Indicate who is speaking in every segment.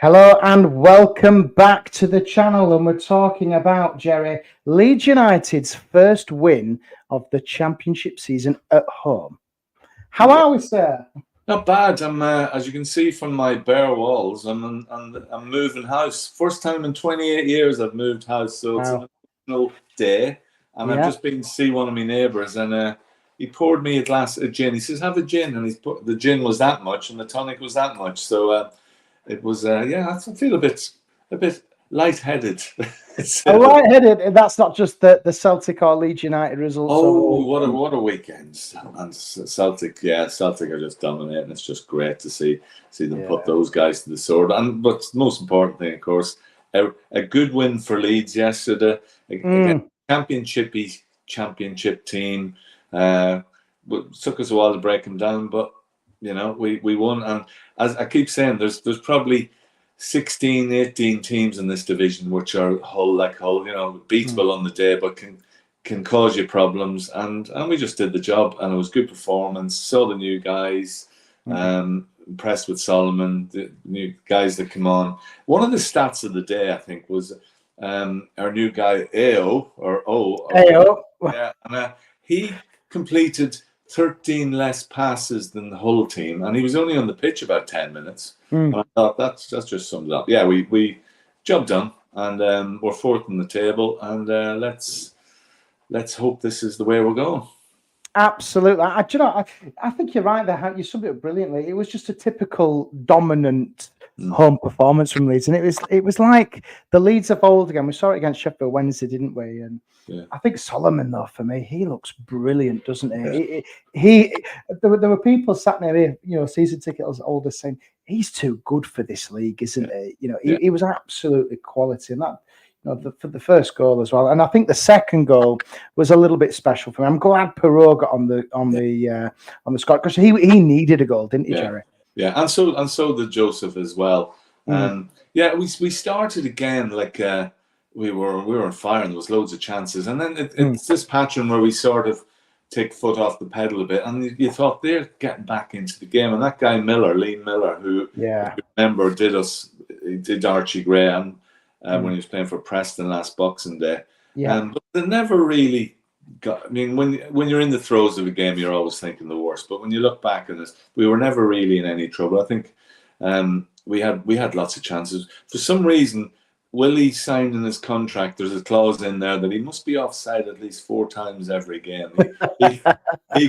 Speaker 1: Hello and welcome back to the channel, and we're talking about, Gerry, Leeds United's first win of the Championship season at home. How are we, sir?
Speaker 2: Not bad. I'm, as you can see from my bare walls, I'm moving house. First time in 28 years I've moved house, so it's an emotional day. And I've just been to see one of my neighbours, and he poured me a glass of gin. He says, "Have a gin," and the gin was that much, and the tonic was that much. So it was, I feel a bit lightheaded.
Speaker 1: Lightheaded, and that's not just the Celtic or Leeds United results.
Speaker 2: Oh, what a weekend! And Celtic are just dominating. It's just great to see them put those guys to the sword. But the most important thing, of course, a good win for Leeds yesterday. Again, championship team. It took us a while to break them down, but we won. And as I keep saying, there's probably 16, 18 teams in this division which are beatable on the day, but can cause you problems. And we just did the job, and it was good performance. Saw the new guys, impressed with Solomon, the new guys that come on. One of the stats of the day, I think, was our new guy Ao. Yeah, and he completed 13 less passes than the whole team, and he was only on the pitch about 10 minutes. And I thought that's just summed it up. Yeah, we job done, and we're fourth in the table, and let's hope this is the way we're going.
Speaker 1: Absolutely. I think you're right there. You summed it up brilliantly. It was just a typical dominant home performance from Leeds, and it was like the Leeds of old again. We saw it against Sheffield Wednesday, didn't we? And I think Solomon, though, for me, he looks brilliant, doesn't he? There were people sat near here, season ticket holders saying he's too good for this league, isn't he? He was absolutely quality, and that. For the first goal as well, and I think the second goal was a little bit special for me. I'm glad Perot got on the score, because he needed a goal, didn't he, Gerry?
Speaker 2: Yeah, and so did Joseph as well. We started again like we were on fire, and there was loads of chances, and then it's this pattern where we sort of take foot off the pedal a bit, and you thought they're getting back into the game. And that guy Liam Miller, who if you remember did Archie Gray and when he was playing for Preston last Boxing Day. But they never really got. I mean, when you're in the throes of a game, you're always thinking the worst. But when you look back on this, we were never really in any trouble. I think we had lots of chances. For some reason, Willie signed in his contract, there's a clause in there that he must be offside at least 4 times every game. He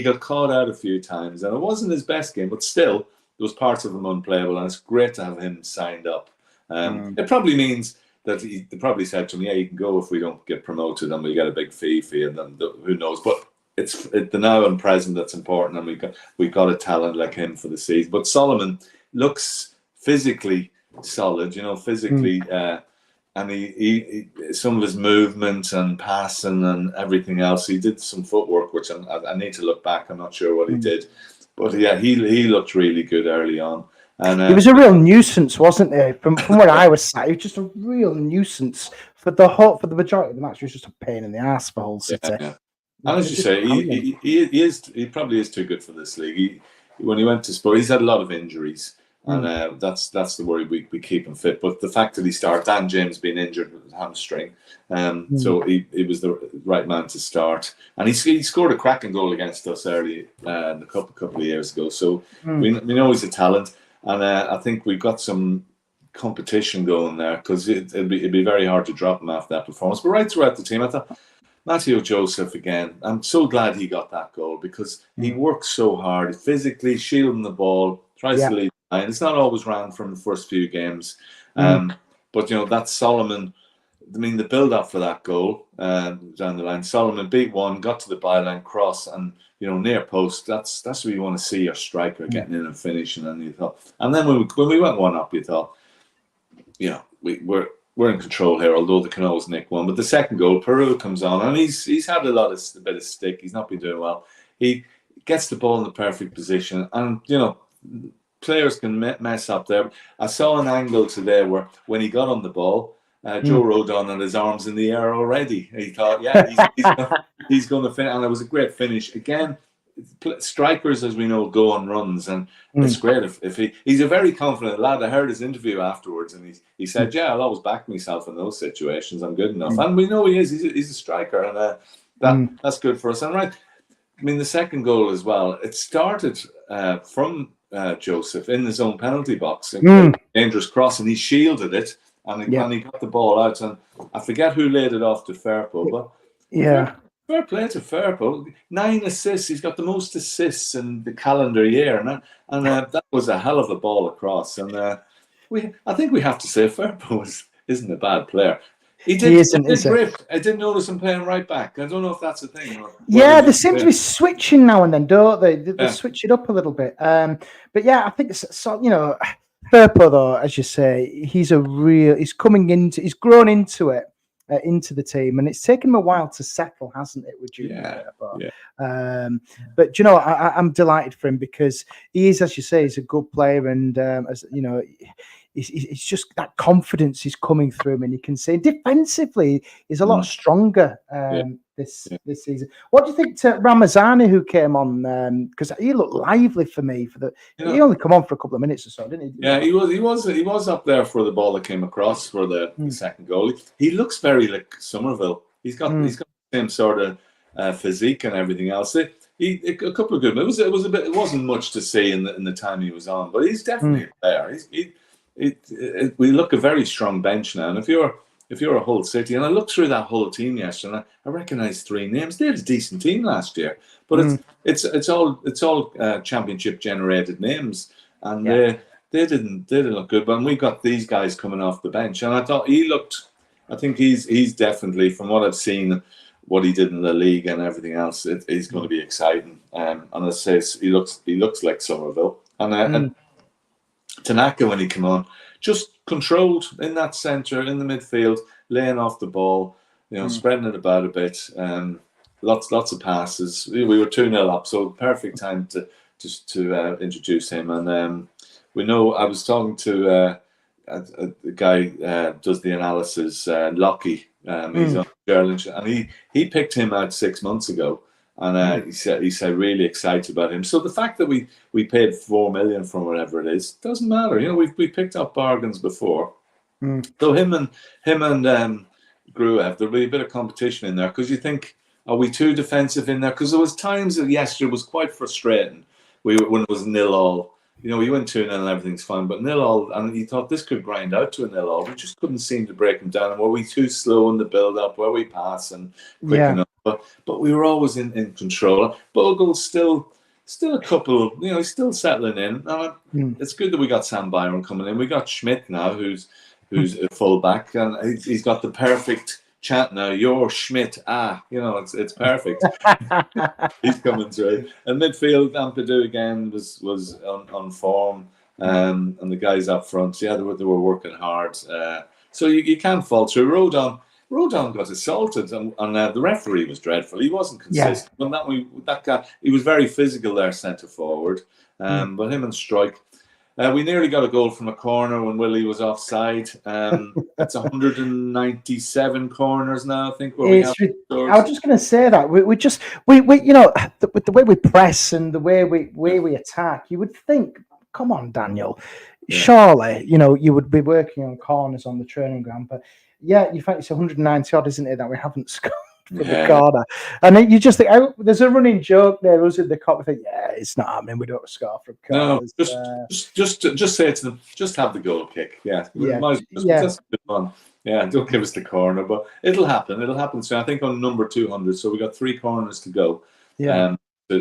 Speaker 2: got caught out a few times, and it wasn't his best game, but still, there was parts of him unplayable, and it's great to have him signed up. It probably means that they probably said to him, "Yeah, you can go if we don't get promoted, and we get a big fee for you." And then who knows? But it's the now and present that's important, and we got a talent like him for the season. But Solomon looks physically solid, physically, and he some of his movement and passing and everything else. He did some footwork, which I need to look back. I'm not sure what he did, but yeah, he looked really good early on. And
Speaker 1: he was a real nuisance, wasn't he? From where I was sat, he was just a real nuisance for the majority of the match. He was just a pain in the ass for Hull City.
Speaker 2: Yeah. And as you say, he probably is too good for this league. When he went to Spurs, he's had a lot of injuries, and that's the worry. We keep him fit, but the fact that he started, Dan James being injured with his hamstring, so he was the right man to start, and he scored a cracking goal against us early a couple of years ago. So we know he's a talent. And I think we've got some competition going there, because it'd be very hard to drop him after that performance. But right throughout the team, I thought Matteo Joseph again. I'm so glad he got that goal, because he works so hard, physically shielding the ball, tries to lead the line. It's not always ran from the first few games, but that's Solomon. I mean, the build-up for that goal down the line. Solomon beat one, got to the byline cross, and near post. That's what you want to see, your striker getting in and finishing. And you thought, and then when we went 1-up, you thought, we're in control here. Although the Canoes nick one, but the second goal, Peru comes on, and he's had a bit of stick. He's not been doing well. He gets the ball in the perfect position, and players can mess up there. I saw an angle today where when he got on the ball, Joe Rodon had his arms in the air already. He thought, he's going to finish, and it was a great finish. Again, strikers, as we know, go on runs, and it's great if he's a very confident lad. I heard his interview afterwards, and he said, "Yeah, I'll always back myself in those situations. I'm good enough," and we know he is. He's a striker, and that's good for us. And right, I mean, the second goal as well. It started from Joseph in his own penalty box, dangerous cross, and he shielded it, and he got the ball out, and I forget who laid it off to Firpo, but fair play to Firpo. 9 assists. He's got the most assists in the calendar year, and that was a hell of a ball across. And I think we have to say Firpo isn't a bad player. He isn't, great. I didn't notice him playing right back. I don't know if that's a thing.
Speaker 1: They seem to be switching now and then, don't they? They switch it up a little bit. But yeah, I think Firpo, though, as you say, he's he's grown into it. Into the team, and it's taken him a while to settle, hasn't it? With Junior, but you know, I'm delighted for him because he is, as you say, he's a good player, and as you know, it's just that confidence is coming through him, and you can see defensively he's a lot stronger this season. What do you think to Ramazani, who came on? Because he looked lively for me. He only come on for a couple of minutes or so, didn't he?
Speaker 2: Yeah, he was up there for the ball that came across for the second goal. He looks very like Somerville. He's got the same sort of physique and everything else. A couple of good moves. It wasn't much to see in the time he was on, but he's definitely there. We look a very strong bench now, and if you're a Hull City, and I looked through that whole team yesterday, and I recognised 3 names. They had a decent team last year, but it's all championship generated names, and they didn't look good. But we got these guys coming off the bench, and I thought I think he's definitely, from what I've seen, what he did in the league and everything else, he's going to be exciting. And I say he looks like Somerville, and Tanaka, when he came on, just controlled in that centre, in the midfield, laying off the ball, spreading it about a bit. Lots of passes. We were 2-0 up, so perfect time to introduce him. And we know, I was talking to the guy does the analysis, Lockie. He's on Ireland, and he picked him out 6 months ago. And he said really excited about him. So the fact that we paid 4 million for whatever it is doesn't matter. We picked up bargains before. So him and Gruev, there'll be a bit of competition in there, because you think, are we too defensive in there? Because there was times that yesterday was quite frustrating. When it was 0-0, we went 2-0 and everything's fine, but 0-0, and you thought this could grind out to a 0-0. We just couldn't seem to break them down. And were we too slow in the build-up? Were we pass and quick enough? But we were always in control. Bogle's still a couple, he's still settling in. It's good that we got Sam Byron coming in. We got Schmidt now, who's a fullback, and he's got the perfect chant now. You're Schmidt. It's perfect. He's coming through. And midfield, Ampadu again was on form, and the guys up front, they were working hard. So you can't fall through. Rodon got assaulted, and the referee was dreadful. He wasn't consistent. That guy, he was very physical there, centre forward. But him and Strike, we nearly got a goal from a corner when Willie was offside. It's 197 corners now, I think. I
Speaker 1: was just going to say that we with the way we press and the way we attack, you would think, come on, Daniel, surely you would be working on corners on the training ground, but. Yeah, in fact, it's 190 odd, isn't it, that we haven't scored for the corner. And then you just think, there's a running joke there, us in the cop. We think, it's not happening. We don't score from corners.
Speaker 2: No, just say to them, just have the goal kick. That's good fun. Yeah, don't give us the corner, but it'll happen. It'll happen soon. I think on number 200. So we got 3 corners to go.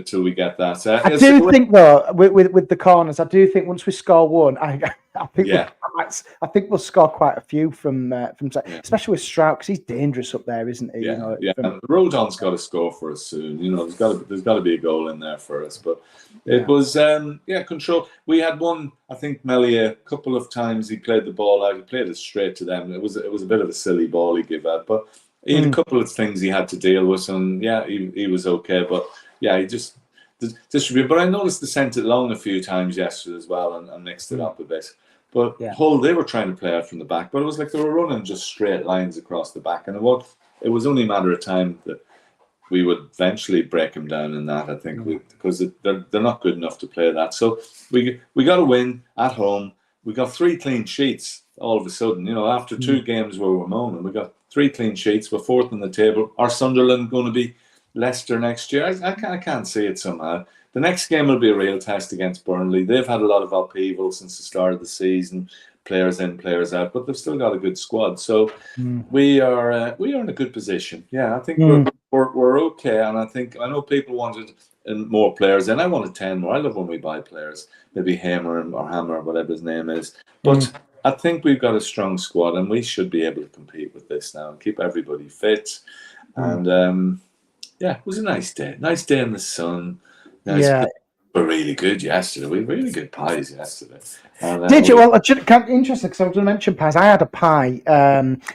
Speaker 2: Till we get that.
Speaker 1: I do think though, with the corners, I do think once we score one, I think we'll score quite a few from especially with Stroud, because he's dangerous up there, isn't he?
Speaker 2: Rodon's got to score for us soon. There's got to be a goal in there for us. But it was control. We had one. I think Melia, a couple of times he played the ball out. He played it straight to them. It was a bit of a silly ball he gave out, but he had a couple of things he had to deal with, and he was okay, but. Yeah, he just distributed. But I noticed they sent it long a few times yesterday as well and mixed it up a bit. But Hull, they were trying to play out from the back, but it was like they were running just straight lines across the back. And it was only a matter of time that we would eventually break them down in that. I think because they're not good enough to play that. So we got a win at home. We got 3 clean sheets all of a sudden. After 2 games where we're moaning, we got 3 clean sheets. We're 4th in the table. Are Sunderland going to be Leicester next year? I can't see it somehow. The next game will be a real test against Burnley. They've had a lot of upheaval since the start of the season, players in, players out, but they've still got a good squad. So we are in a good position. Yeah, I think we're okay, and I know people wanted more players, and I wanted 10 more. I love when we buy players, maybe Hammer or Hammer, whatever his name is. But I think we've got a strong squad, and we should be able to compete with this now and keep everybody fit. And it was a nice day. Nice day in the sun. Nice We're really good yesterday. We had really good pies yesterday. And,
Speaker 1: Did you? Well, interesting because I was going to mention pies. I had a pie.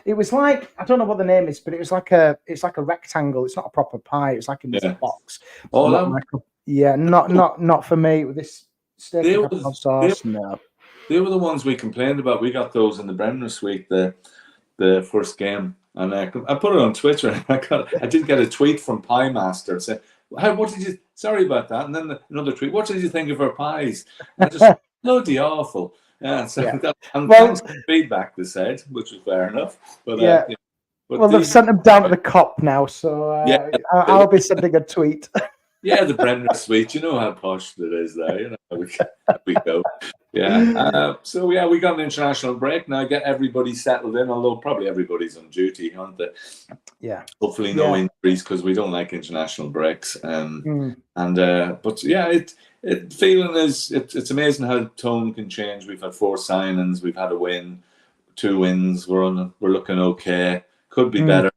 Speaker 1: It was like, I don't know what the name is, but it's like a rectangle. It's not a proper pie. It's like in this box.
Speaker 2: Oh,
Speaker 1: not for me with this steak and sauce. No.
Speaker 2: They were the ones we complained about. We got those in the Bremner Suite the first game, and I put it on Twitter. And I did get a tweet from Pie Master saying, sorry about that. And then another tweet, what did you think of our pies? And I just, bloody awful. Yeah, so thanks for the feedback, they said, which was fair enough. But,
Speaker 1: they've sent them down to the cop now, so I'll be sending a tweet.
Speaker 2: Yeah, the Bremner Suite, you know how posh it is there. We go. Yeah. We got an international break now. Get everybody settled in, although probably everybody's on duty, aren't they?
Speaker 1: Yeah.
Speaker 2: Hopefully no injuries because we don't like international breaks. Feeling is it's amazing how tone can change. We've had 4 signings, we've had a win, 2 wins. We're looking okay. Could be better.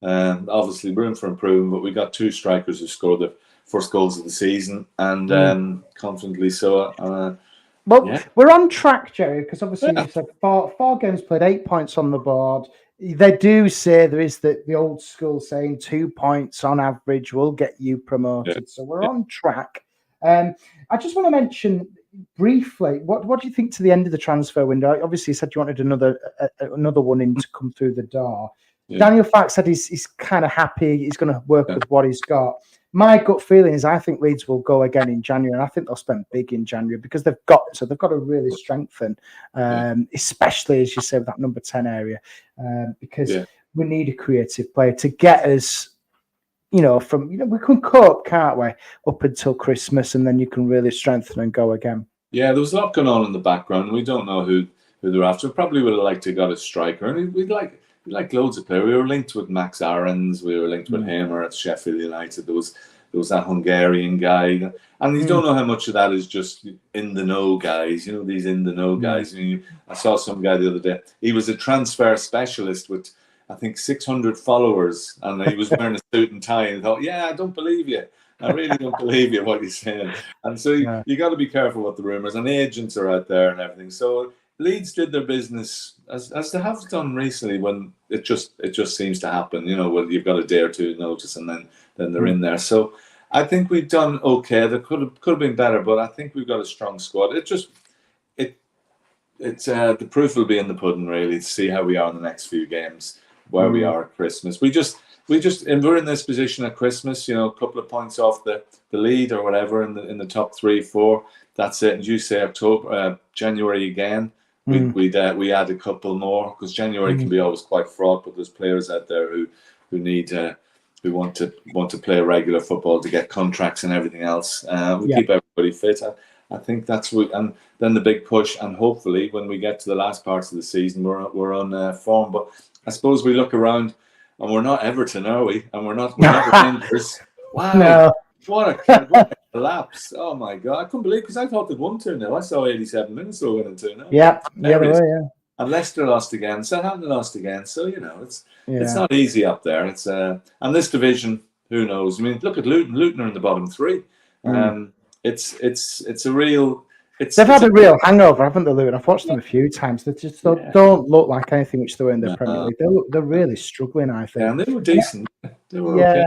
Speaker 2: Obviously room for improvement, but we got 2 strikers who scored the first goals of the season, and confidently so.
Speaker 1: We're on track, Jerry, because obviously you said 4 games played, 8 points on the board. They do say there is the old school saying 2 points on average will get you promoted. So we're on track. I just want to mention briefly, what do you think to the end of the transfer window? Obviously, you said you wanted another one in to come through the door. Yeah. Daniel Farke said he's kind of happy. He's going to work with what he's got. My gut feeling is I think Leeds will go again in January, and I think they'll spend big in January because they've got to really strengthen, especially as you say with that number 10 area, because we need a creative player to get us. We can cope, can't we, up until Christmas, and then you can really strengthen and go again. Yeah,
Speaker 2: there was a lot going on in the background. We don't know who they're after. Probably would have liked to have got a striker, and we'd like loads of players. We were linked with Max Aarons. We were linked with Hammer at Sheffield United. There was that Hungarian guy, and you don't know how much of that is just in the know guys. These in the know guys. I saw some guy the other day. He was a transfer specialist with, I think, 600 followers, and he was wearing a suit and tie. And I thought, I don't believe you. I really don't believe you what you're saying. And so you got to be careful with the rumours. And agents are out there and everything. So Leeds did their business as they have done recently when it just seems to happen. When you've got a day or two notice and then they're in there. So I think we've done okay. There could have been better, but I think we've got a strong squad. It's the proof will be in the pudding really to see how we are in the next few games, where we are at Christmas. And we're in this position at Christmas, a couple of points off the lead or whatever in the top 3-4. That's it. And you say January again. We add a couple more because January can be always quite fraught, but there's players out there who need who want to play regular football to get contracts and everything else. Keep everybody fit. I think that's and then the big push, and hopefully when we get to the last parts of the season, we're on form. But I suppose we look around and we're not Everton, are we? And we're not Rangers. Wow. No. What a collapse. Oh my God. I couldn't believe because I thought they'd won 2-0. I saw 87 minutes they were winning 2-0.
Speaker 1: Yeah. They were.
Speaker 2: And Leicester lost again. Southampton lost again. So, it's not easy up there. It's and this division, who knows? I mean, look at Luton. Luton are in the bottom 3. It's a real
Speaker 1: They've had a real hangover, haven't they, Luton? I've watched them a few times. They just don't look like anything which they were in the Premier League. They're really struggling, I think.
Speaker 2: Yeah, and they were decent. They were okay.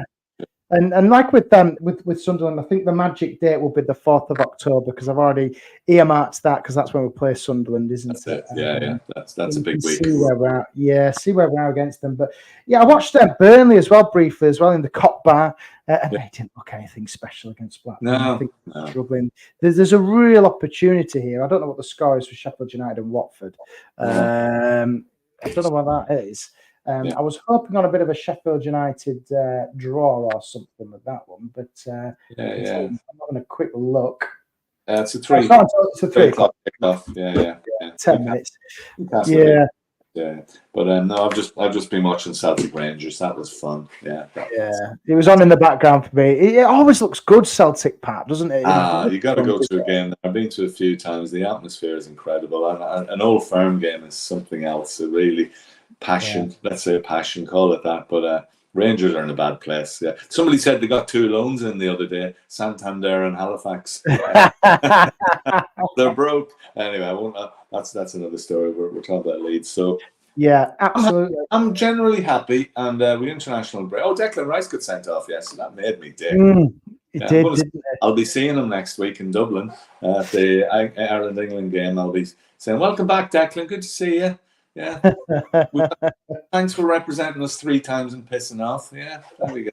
Speaker 1: And like with them with Sunderland, I think the magic date will be the 4th of October because I've already earmarked that because that's when we play Sunderland, isn't it?
Speaker 2: Yeah. That's a big week.
Speaker 1: See where we're at. Yeah, see where we are against them. But yeah, I watched Burnley as well briefly as well in the Cop Bar, and they didn't look anything special against Blackburn. I think they're struggling. There's a real opportunity here. I don't know what the score is for Sheffield United and Watford. I don't know what that is. I was hoping on a bit of a Sheffield United draw or something with that one, but I'm having a quick look.
Speaker 2: It's a 3 o'clock kickoff. Yeah.
Speaker 1: 10 minutes.
Speaker 2: Yeah. But no, I've just been watching Celtic Rangers. That was fun. Yeah.
Speaker 1: It was on in the background for me. It always looks good, Celtic Park, doesn't it?
Speaker 2: You got to go to a game. I've been to a few times. The atmosphere is incredible, and an Old Firm game is something else. It really. Passion, let's say passion, call it that. But Rangers are in a bad place. Yeah, somebody said they got 2 loans in the other day, Santander and Halifax. They're broke. Anyway, I won't. That's another story. We're talking about Leeds. So
Speaker 1: yeah, absolutely.
Speaker 2: I'm generally happy, and we international break. Oh, Declan Rice got sent off. Yes, so that made me dick.
Speaker 1: It did, didn't it?
Speaker 2: I'll be seeing him next week in Dublin at the Ireland England game. I'll be saying, "Welcome back, Declan. Good to see you." Yeah. Thanks for representing us 3 times and pissing off. Yeah, there we go.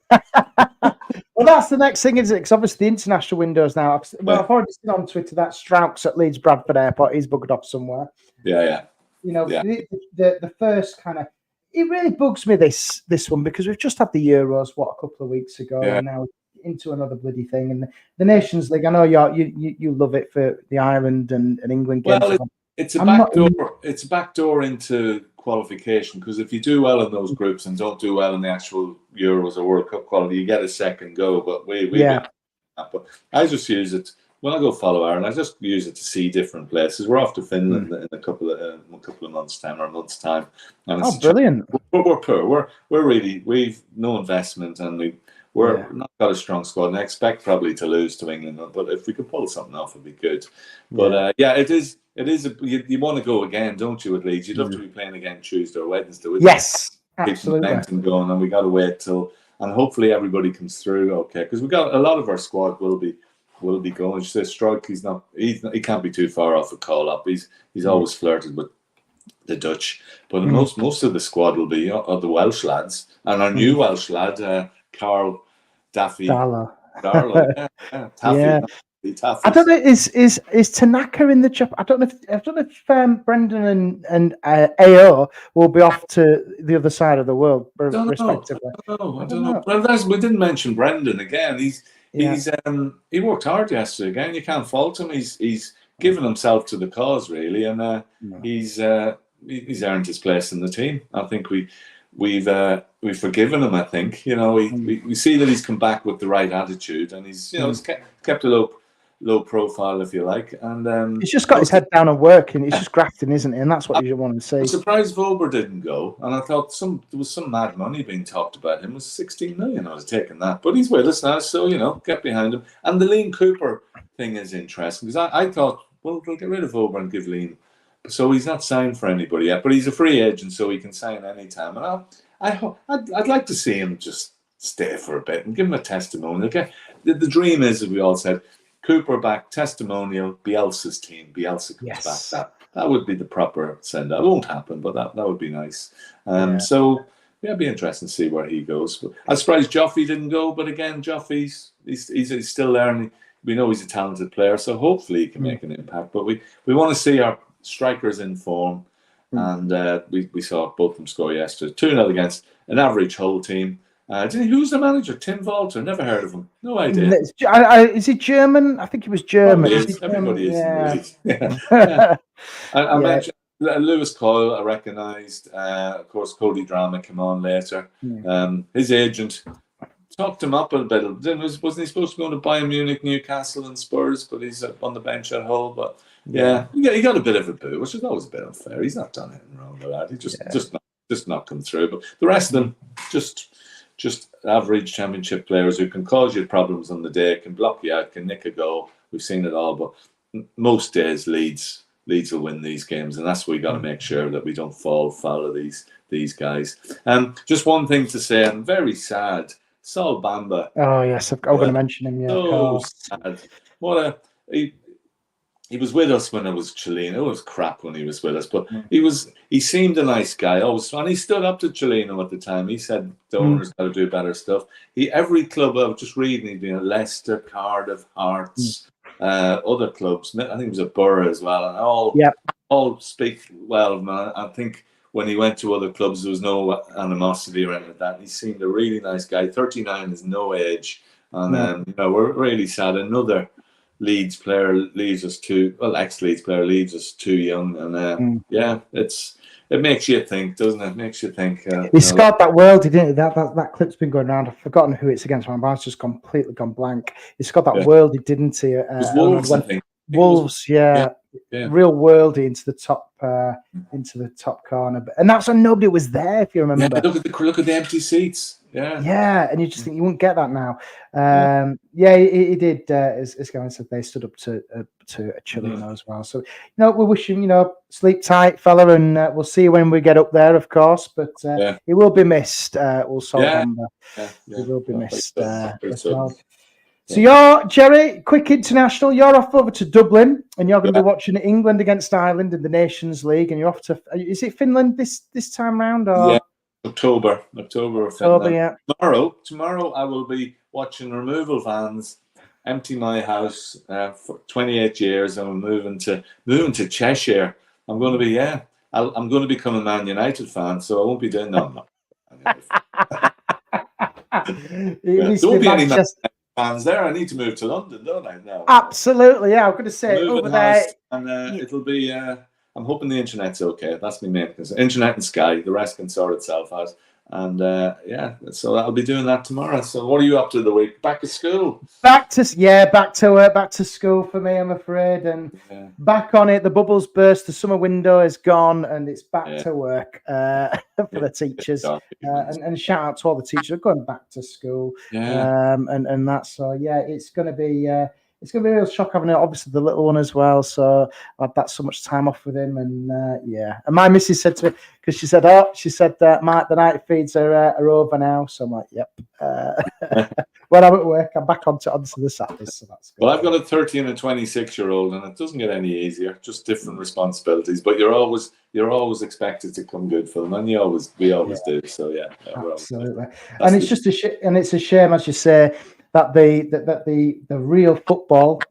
Speaker 1: Well, that's the next thing, isn't it? Because obviously the international windows now. I've already seen on Twitter that Strauch's at Leeds Bradford Airport. He's bugged off somewhere.
Speaker 2: Yeah.
Speaker 1: The first kind of it really bugs me this one because we've just had the Euros a couple of weeks ago, and now into another bloody thing. And the Nations League. I know you love it for the Ireland and England games.
Speaker 2: Well, it's a backdoor. It's a backdoor into qualification because if you do well in those groups and don't do well in the actual Euros or World Cup quality, you get a second go. But but I just use it when I go follow Aaron. I just use it to see different places. We're off to Finland in a couple of months' time or a month's time. And it's
Speaker 1: brilliant!
Speaker 2: We're poor. We've no investment and we're not got a strong squad, and I expect probably to lose to England. But if we could pull something off, it'd be good. But it is. It is. You want to go again, don't you? At Leeds, you'd love to be playing again Tuesday or Wednesday.
Speaker 1: Yes, absolutely.
Speaker 2: Keep the going, and we got to wait till, and hopefully everybody comes through okay. Because we got a lot of our squad will be going. Just say Strike, he can't be too far off a call up. He's always flirted with the Dutch, but most of the squad will be the Welsh lads, and our new Welsh lad, Carl Daffy.
Speaker 1: Darlow.
Speaker 2: Taffy.
Speaker 1: I don't know. Is Tanaka in the job? I don't know if Brendan and AO will be off to the other side of the world, respectively.
Speaker 2: I don't know. Well, we didn't mention Brendan again. He worked hard yesterday. Again, you can't fault him. He's given himself to the cause really, and he's earned his place in the team. I think we've forgiven him. I think we see that he's come back with the right attitude, and he's he's kept a low profile, if you like, and
Speaker 1: he's just got his head down and working. He's just grafting, isn't he? And that's what you want to see.
Speaker 2: I'm surprised Vober didn't go, and I thought there was some mad money being talked about him. It was 16 million. I was taking that, but he's with us now, so get behind him. And the Liam Cooper thing is interesting because I thought, well, they'll get rid of Vober and give Liam. So he's not signed for anybody yet, but he's a free agent, so he can sign anytime. And I'd like to see him just stay for a bit and give him a testimonial. The dream is, as we all said, Cooper back, testimonial, Bielsa's team. Bielsa comes back. That would be the proper send-out. It won't happen, but that would be nice. So it'd be interesting to see where he goes. But I'm surprised Joffrey didn't go, but again, Joffrey's he's still there, and we know he's a talented player, so hopefully he can make an impact. But we want to see our strikers in form, and we saw both of them score yesterday. 2-0 against an average Hull team. Who's the manager? Tim Walter. Never heard of him. No idea.
Speaker 1: Is he German? I think he was German.
Speaker 2: Everybody is. Yeah. I mentioned Lewis Coyle. I recognised. Of course, Cody Drama came on later. His agent talked him up a bit. Wasn't he supposed to go to Bayern Munich, Newcastle, and Spurs? But he's on the bench at Hull. But he got a bit of a boo, which is always a bit unfair. He's not done anything wrong with that. He just not come through. But the rest of them just average championship players who can cause you problems on the day, can block you out, can nick a goal. We've seen it all, but most days Leeds will win these games, and that's what we got to make sure that we don't fall foul of these guys. Just one thing to say, I'm very sad Saul Bamba.
Speaker 1: Oh yes, I'm going to mention him. Yeah, of
Speaker 2: So
Speaker 1: course.
Speaker 2: sad. What a he was with us when it was Chileno. It was crap when he was with us, but he seemed a nice guy. Always, and he stood up to Chileno at the time. He said the owners got to do better stuff. Every club I was just reading, he'd been at Leicester, Cardiff, Hearts, other clubs. I think it was at Borough as well, and all speak well of him. I think when he went to other clubs, there was no animosity or anything like that. He seemed a really nice guy. 39 is no age, and we're really sad. Another Leeds player leaves us ex-Leeds player leaves us too young, and it makes you think, doesn't it? It makes you think.
Speaker 1: He scored that worldie, didn't he? That clip's been going around. I've forgotten who it's against. My mind's just completely gone blank. He scored that worldie, didn't he?
Speaker 2: It was Wolves, I think.
Speaker 1: Wolves, real worldie into the top corner, and that's when nobody was there. If you remember,
Speaker 2: look at the empty seats.
Speaker 1: Yeah, and you just think you wouldn't get that now. He did. As Gavin said, they stood up to a Chileno as well. So we wish him, sleep tight, fella, and we'll see you when we get up there, of course. But he will be missed. Also, he will be missed. So you're, Gerry, quick international. You're off over to Dublin, and you're going to be watching England against Ireland in the Nations League, and you're off to. Is it Finland this time round? Or?
Speaker 2: Yeah. October, yeah. Tomorrow I will be watching removal vans empty my house for 28 years. I'm moving to Cheshire. I'm going to be I'm going to become a Man United fan, so I won't be doing that. There won't be any Man fans there. I need to move to London, don't I? No.
Speaker 1: Absolutely, yeah. I'm going to say over there,
Speaker 2: and it'll be. I'm hoping the internet's okay. That's my main concern. Internet and Sky, the rest can sort itself out. And so I'll be doing that tomorrow. So what are you up to the week? Back to school?
Speaker 1: Back to school for me, I'm afraid. And back on it. The bubbles burst. The summer window is gone, and it's back to work for the teachers. And shout out to all the teachers going back to school. And that's it's going to be. It's going to be a real shock having obviously the little one as well. So I had that so much time off with him, and And my missus said to me, because she said the night feeds are over now. So I'm like, yep. When I'm at work, I'm back onto the Saturdays. So that's good.
Speaker 2: Well, I've got a 30 and a 26-year-old, and it doesn't get any easier. Just different responsibilities, but you're always expected to come good for them, and we always do. So
Speaker 1: absolutely. And it's just it's a shame, as you say, that the real football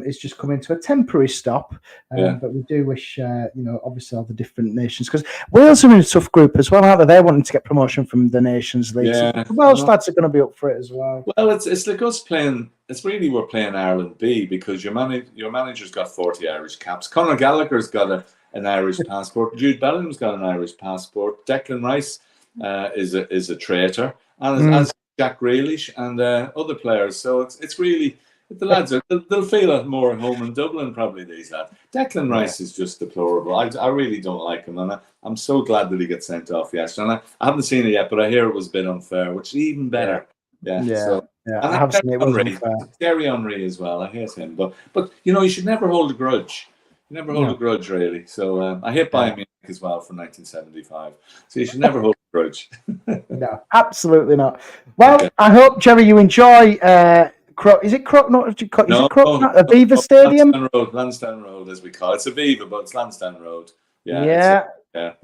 Speaker 1: is just coming to a temporary stop. But we do wish, obviously all the different nations, because Wales are in a tough group as well, aren't they? They're wanting to get promotion from the Nations League. So the Welsh lads are going to be up for it as well.
Speaker 2: Well, it's like us playing. It's really we're playing Ireland B, because your manager's got 40 Irish caps. Conor Gallagher's got an Irish passport. Jude Bellingham's got an Irish passport. Declan Rice is a traitor, and as Jack Grealish and other players. So it's really, the lads they'll feel at more at home in Dublin probably, these lads. Declan Rice is just deplorable. I really don't like him, and I'm so glad that he got sent off yesterday. And I haven't seen it yet, but I hear it was a bit unfair, which is even better.
Speaker 1: I have seen it. Was unfair.
Speaker 2: Thierry Henry as well. I hate him, but you should never hold a grudge. You never hold a grudge, really. So I hate Bayern Munich as well from 1975. So you should never hold a grudge.
Speaker 1: No, absolutely not. Well, I hope, Gerry, you enjoy. Is it Aviva Stadium?
Speaker 2: Lansdowne Road, as we call it. It's Aviva, but it's Lansdowne Road.
Speaker 1: Yeah.
Speaker 2: And,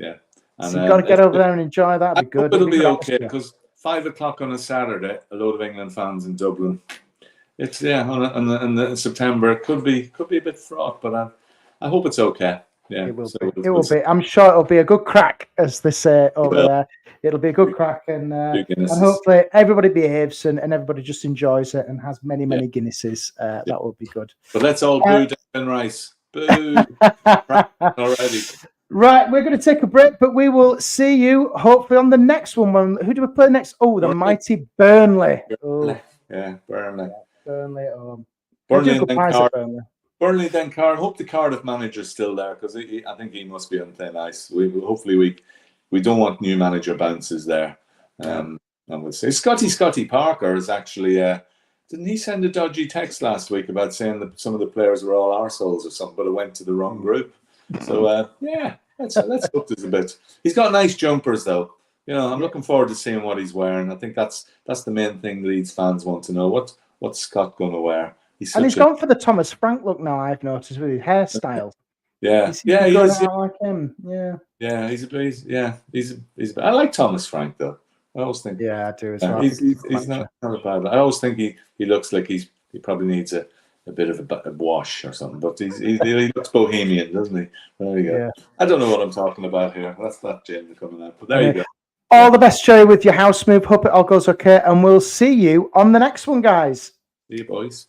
Speaker 1: so you've got to get over there and enjoy that. It'll be good.
Speaker 2: It'll be okay, because 5 o'clock on a Saturday, a load of England fans in Dublin. It's in September. It could be a bit fraught, but I hope it's okay. Yeah,
Speaker 1: it will be. I'm sure it'll be a good crack, as they say over there. It'll be a good crack, and hopefully everybody behaves and everybody just enjoys it and has many Guinnesses. That would be good.
Speaker 2: But let's all boo Declan Rice. Boo! Already.
Speaker 1: Right, we're going to take a break, but we will see you hopefully on the next one. Who do we play next? Oh, the mighty Burnley.
Speaker 2: Yeah, Burnley.
Speaker 1: Burnley at home.
Speaker 2: Burnley, then Cardiff. Hope the Cardiff manager's still there, because I think he must be on thin ice. Hopefully we don't want new manager bounces there. I would say Scotty Parker is actually. Didn't he send a dodgy text last week about saying that some of the players were all arseholes or something, but it went to the wrong group? So let's hope there's a bit. He's got nice jumpers though. I'm looking forward to seeing what he's wearing. I think that's the main thing Leeds fans want to know. What's Scott going to wear? He's
Speaker 1: gone for the Thomas Frank look now. I've noticed with his hairstyle.
Speaker 2: Yeah,
Speaker 1: he is. Out like him.
Speaker 2: Yeah, he's. I like Thomas Frank though. I always think.
Speaker 1: Yeah, I do as well.
Speaker 2: He's not a bad. I always think he looks like he probably needs a bit of a wash or something. But he looks bohemian, doesn't he? There you go. Yeah. I don't know what I'm talking about here. That's not Jim coming out. But there you go.
Speaker 1: All the best, Jerry, with your house move. Hope it all goes okay, and we'll see you on the next one, guys.
Speaker 2: See you, boys.